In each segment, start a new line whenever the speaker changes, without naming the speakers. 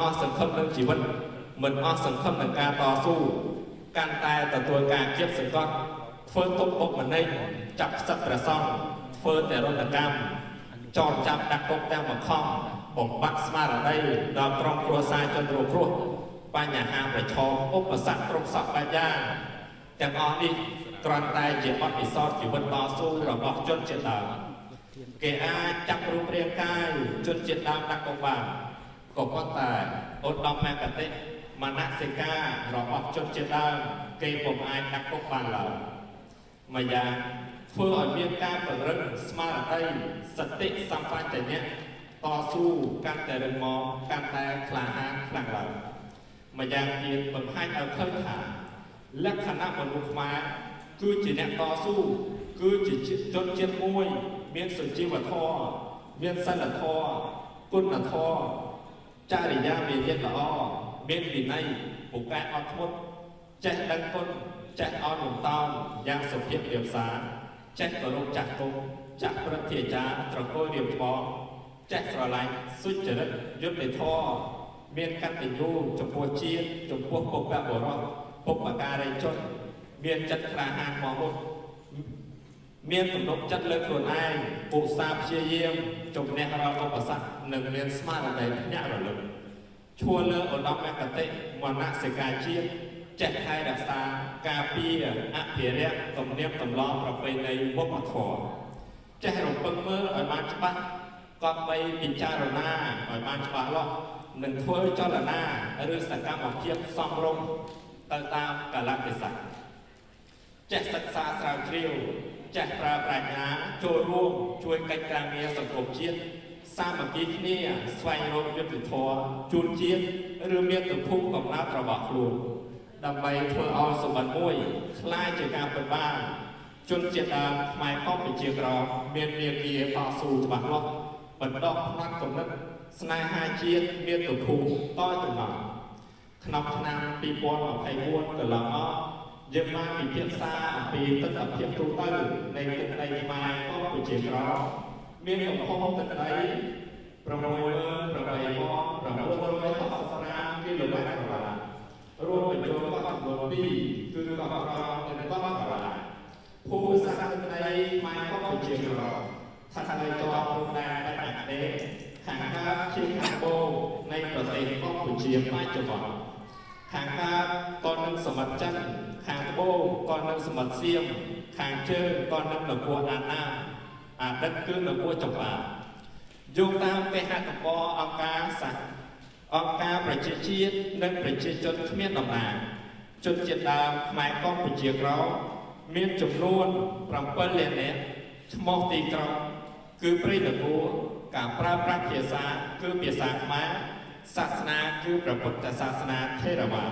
អស់សង្ឃឹមនឹងជីវិតមិនអស់សង្ឃឹមនឹងការតស៊ូកាន់តែទទួលការគៀបសង្កត់ធ្វើទុកបុកម្នេញចាប់ផ្សឹកព្រះសង្ឃធ្វើតែរនកម្មចោទចាប់ដាក់គុកទាំងបង្ខំបំបត្តិស្មារតីដល់ក្រុមគ្រួសារជនរងគ្រោះបញ្ហាប្រឈមឧបសគ្គគ្រប់សពបែបយ៉ាងទាំងអស់នេះគ្រាន់តែជាបទពិសោធន៍ជីវិតតស៊ូរបស់ជនជាតិដើមគេអាចចាប់រូបរាងកាយជនជាតិដើមដាក់គុកបានក៏ប៉ុន្តែឧត្តមគតិមនសិការរបស់ជនជាតិដើមគេពុំអាចដាក់គុកបានឡើយម្យ៉ាងធ្វើឲ្យមានការពង្រឹងស្មារតីសតិសម្បជញ្ញៈតស៊ូកាន់តែរឹងមាំកាន់តែក្លាហានខ្លាំងឡើងម្យ៉ាងទៀតបង្ហាញឲ្យឃើញថាលក្ខណៈមនុស្សខ្មែរគឺជាអ្នកតស៊ូគឺជាជនជាតិមួយមានសុជីវធម៌មានសិលធម៌គុណធម៌ចរិយាមារយាទល្អមានវិន័យពូកែអត់ធ្មត់ចេះដឹងគុណចេះអត់លំតោនយ៉ាងសុភាពរាបសារចេះគោរពចាស់ទុំចាស់ព្រឹទ្ធាចារ្យត្រកូលរៀបថ្មចេះស្រឡាញ់សុចរិតយុត្តិធម៌មានកតញ្ញូចំពោះជាតិចំពោះបុព្វបុរសបុព្វការីជនមានចិត្តក្លាហានមកមុខមានទំនុកចិត្តលើខ្លួនឯងឧស្សាហ៍ព្យាយាមជំនះរាល់ឧបសគ្គនិងមានស្មារតីភ្ញាក់រលឹកឈួរលើឧត្តមគតិមនសិការជាតិចេះថែរក្សាការពារអភិរក្សទំនៀមទម្លាប់ប្រពៃណីវប្បធម៌ចេះរំពឹងមើលឲ្យបានច្បាស់ក៏បីពិចារណាឲ្យបានច្បាស់លាស់និងធ្វើចលនាឬសកម្មភាពសមរម្យទៅតាមកាលៈទេសៈចេះសិក្សាស្រាវជ្រាវចេះប្រើប្រាជ្ញាចូលរួមជួយកិច្ចការងារសង្គមជាតិសាមគ្គីគ្នាស្វែងរកយុត្តិធម៌ជូនជាតិឬមានទំភុំកំណត់របស់ខ្លួនដើម្បីធ្វើឲ្យសម្បត្តិមួយខ្លាយជាការពិតបានជនជាតិដើមខ្មែរកម្ពុជាក្រមមានមាគ៌ាតស៊ូច្បាស់លាស់បណ្ដុះផ្នែកគំនិតស្នេហាជាតិមានទំភុំតចំណងក្នុងឆ្នាំ2024កន្លងមកយើងបានពិភាក្សាអំពីទិដ្ឋភាពទូទៅនៃទឹកដីខ្មែរកម្ពុជាក្រមមានទំហំទឹកដី 6,865 គីឡូម៉ែត្រក្រឡារួមបញ្ចូលកោះចំនួន2គឺកោះក្រមនិងកោះក្រឡាភូមិសាស្ត្រទឹកដីខ្មែរកម្ពុជាក្រមស្ថិតនៅជាប់ព្រំដែនបច្ចេកទេសខាងកើតជាខាងបូរនៃប្រទេសកម្ពុជាបច្ចុប្បន្នខាងកើតក៏នឹងសមុទ្រចិនខាងត្បូងក៏នឹងសមុទ្រសៀមខាងជើងក៏នឹងនគរអាណាអាដិតគឺនគរចម្បាយោងតាមគេហទំព័រអង្គការប្រជាជាតិនិងប្រជាជនគ្មានតំណាងជនជាតិដើមខ្មែរកម្ពុជាក្រមមានចំនួន7លាននាក់ឈ្មោះទីក្រុងគឺព្រៃនគរការប្រើប្រាស់ភាសាគឺភាសាខ្មែរសាសនាគឺព្រះពុទ្ធសាសនាថេរវាទ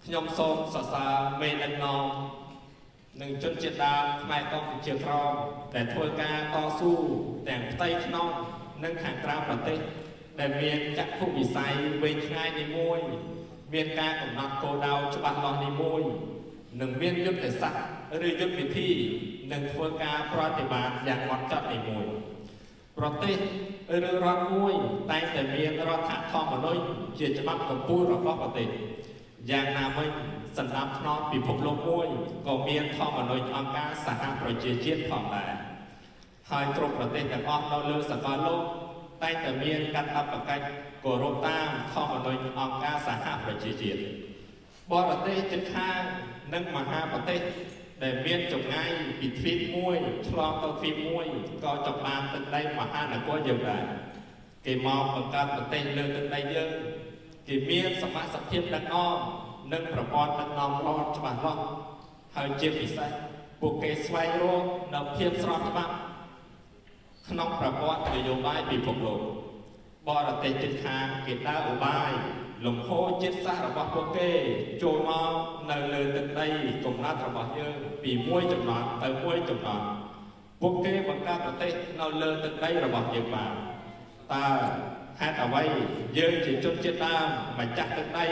ខ្ញុំសូមសរសើរមេដឹកនាំនិងជនជាតិដើមខ្មែរកម្ពុជាក្រមដែលធ្វើការតស៊ូទាំងផ្ទៃក្នុងនិងខាងក្រៅប្រទេសដែលមានចក្ខុវិស័យវែងឆ្ងាយនេះមួយមានការកំណត់គោលដៅច្បាស់លាស់នេះមួយនិងមានយុទ្ធសាស្ត្រឬយុទ្ធវិធីនិងធ្វើការប្រតិបត្តិយ៉ាងហ្មត់ចត់នេះមួយប្រទេសឬរដ្ឋមួយតែងតែមានរដ្ឋធម្មនុញ្ញជាច្បាប់កម្ពុជារបស់ប្រទេសយ៉ាងណាវិញសណ្ដាប់ធ្នាប់ពិភពលោកមួយក៏មានធម្មនុញ្ញអង្គការសហប្រជាជាតិផងដែរហើយគ្រប់ប្រទេសទាំងអស់នៅលើសកលលោកតែងតែមានកាតព្វកិច្ចគោរពតាមធម្មនុញ្ញអង្គការសហប្រជាជាតិបរទេសជិតខាងនិងមហាប្រទេសដែលមានចម្ងាយពីទ្វីបមួយឆ្លងទៅទ្វីបមួយក៏ចាប់បានទឹកដីមហានគរយើងដែរគេមកបង្កើតប្រទេសលើទឹកដីយើងគេមានសមត្ថភាពដឹកនាំនិងប្រព័ន្ធដឹកនាំរដ្ឋច្បាស់លាស់ហើយជាពិសេសពួកគេស្វែងរកនូវភាពស្របច្បាប់ក្នុងប្រព័ន្ធនយោបាយពិភពលោកបរទេសជិតខាងគេដើរឧបាយលំហូរជាតិសាសន៍របស់ពួកគេចូលមកនៅលើទឹកដីកំណត់របស់យើងពីមួយចំណត់ទៅមួយចំណត់ពួកគេបង្កើតប្រទេសនៅលើទឹកដីរបស់យើងបានតើហេតុអ្វីយើងជាជនជាតិដើមម្ចាស់ទឹកដី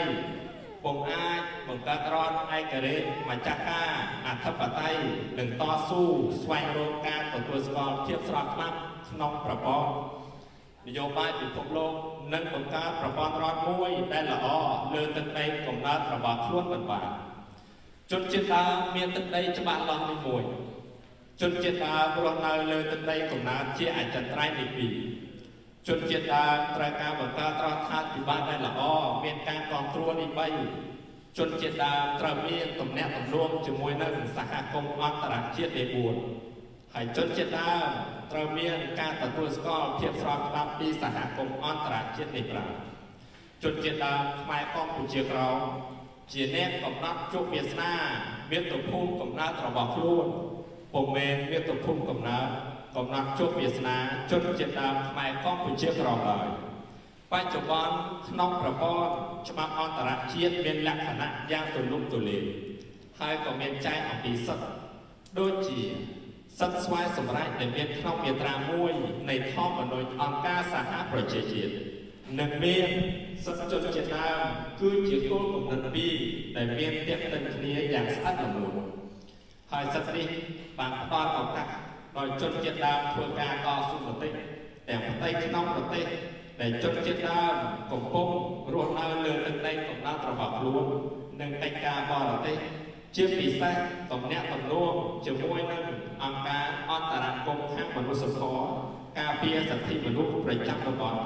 ពុំអាចបង្កើតរដ្ឋឯករាជ្យម្ចាស់ការអធិបតេយ្យនិងតស៊ូស្វែងរកការទទួលស្គាល់ភាពស្របច្បាប់ក្នុងប្រព័ន្ធ นโยบายពិភពលោកនិងបង្កើតប្រព័ន្ធរដ្ឋមួយដែលល្អលើទឹកដីកំណើតរបស់ខ្លួនមិនបានជនជាតិដើមមានទឹកដីច្បាស់លាស់នេះមួយជនជាតិដើមរស់នៅលើទឹកដីកំណើតជាអចិន្ត្រៃយ៍នេះពីរជនជាតិដើមត្រូវការបង្កើតរដ្ឋាភិបាលដែលល្អមានការគ្រប់គ្រងនេះបីជនជាតិដើមត្រូវមានទំនាក់ទំនងជាមួយនឹងសហគមន៍អន្តរជាតិនេះ4ហើយជនជាតិដើមត្រូវមានការទទួលស្គាល់ភាពស្របច្បាប់ពីសហគមន៍អន្តរជាតិនេះ5ជនជាតិដើមខ្មែរកម្ពុជាក្រោមជាអ្នកកំណត់ជោគវាសនាមាតុភូមិកំណើតរបស់ខ្លួនពុំមែនមាតុភូមិកំណើតកំណត់ជោគវាសនាជនជាតិដើមខ្មែរកម្ពុជាក្រោមឡើយបច្ចុប្បន្នក្នុងប្រព័ន្ធច្បាប់អន្តរជាតិមានលក្ខណៈយ៉ាងទូលំទូលាយហើយក៏មានចែងអំពីសិទ្ធិដូចជាសិទ្ធិស្វ័យសម្រេចដែលមានក្នុងមាត្រា1នៃធម្មនុញ្ញអង្គការសហប្រជាជាតិនិងមានសិទ្ធិជនជាតិដើមគឺជាគោលគំនិត2ដែលមានទាក់ទិនគ្នាយ៉ាងស្អិតល្មួតហើយសិទ្ធិនេះបានផ្ដល់ឱកាសដល់ជនជាតិដើមធ្វើការតស៊ូមតិទាំងផ្ទៃក្នុងប្រទេសដែលជនជាតិដើមកំពុងរស់នៅលើទឹកដីកំណើតរបស់ខ្លួននិងកិច្ចការបរទេសជាពិសេសទំនាក់ទំនងជាមួយនឹងអង្គការអន្តរជាតិខាងមនុស្សធម៌ការពារសិទ្ធិមនុស្សប្រចាំតំបន់